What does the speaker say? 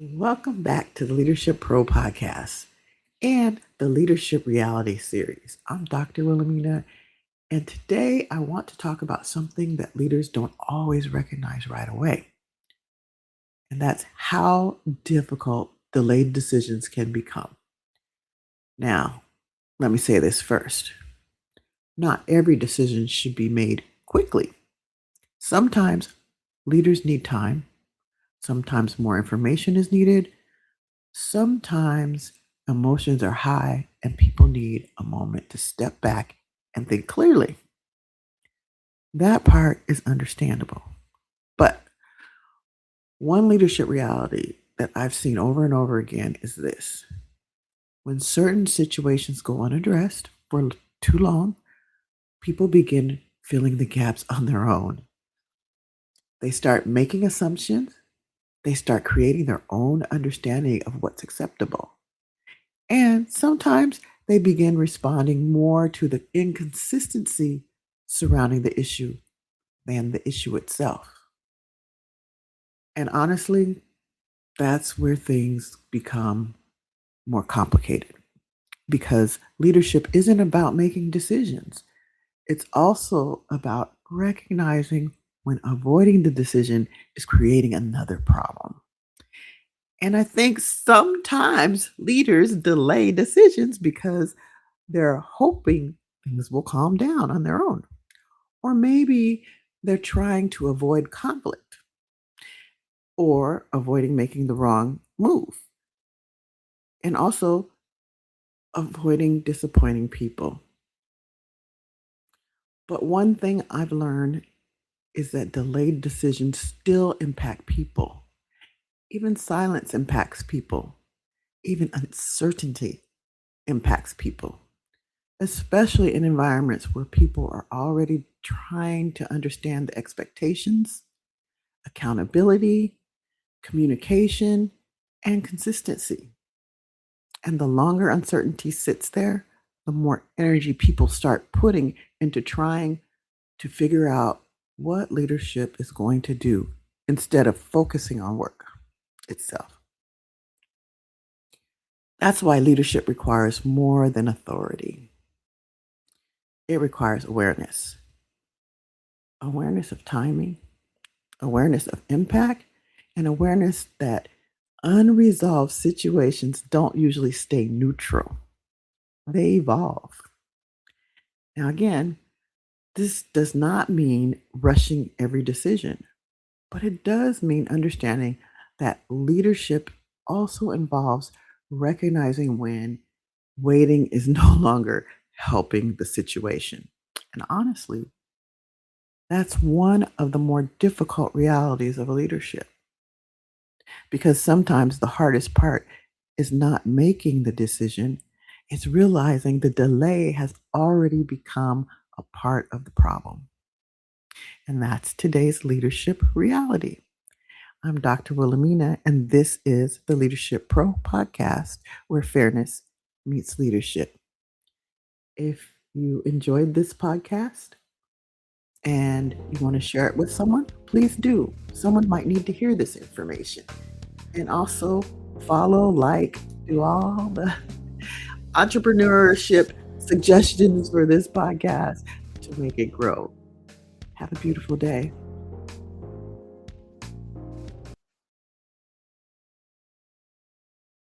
Welcome back to the Leadership Pro podcast and the Leadership Reality series. I'm Dr. Wilhelmina, and today I want to talk about something that leaders don't always recognize right away, and that's how difficult delayed decisions can become. Now, let me say this first. Not every decision should be made quickly. Sometimes leaders need time, sometimes more information is needed. Sometimes emotions are high and people need a moment to step back and think clearly. That part is understandable. But one leadership reality that I've seen over and over again is this: when certain situations go unaddressed for too long, people begin filling the gaps on their own. They start making assumptions, they start creating their own understanding of what's acceptable. And sometimes they begin responding more to the inconsistency surrounding the issue than the issue itself. And honestly, that's where things become more complicated because leadership isn't about making decisions. It's also about recognizing when avoiding the decision is creating another problem. And I think sometimes leaders delay decisions because they're hoping things will calm down on their own. Or maybe they're trying to avoid conflict or avoiding making the wrong move and also avoiding disappointing people. But one thing I've learned is that delayed decisions still impact people. Even silence impacts people. Even uncertainty impacts people, especially in environments where people are already trying to understand the expectations, accountability, communication, and consistency. And the longer uncertainty sits there, the more energy people start putting into trying to figure out what leadership is going to do instead of focusing on work itself. That's why leadership requires more than authority. It requires awareness of timing, awareness of impact, and awareness that unresolved situations don't usually stay neutral, they evolve. Now, again, this does not mean rushing every decision, but it does mean understanding that leadership also involves recognizing when waiting is no longer helping the situation. And honestly, that's one of the more difficult realities of leadership because sometimes the hardest part is not making the decision, it's realizing the delay has already become a part of the problem. And that's today's leadership reality. I'm Dr. Wilhelmina, and this is the Leadership Pro podcast where fairness meets leadership. If you enjoyed this podcast and you want to share it with someone, please do. Someone might need to hear this information. And also follow, like, do all the entrepreneurship suggestions for this podcast to make it grow. Have a beautiful day.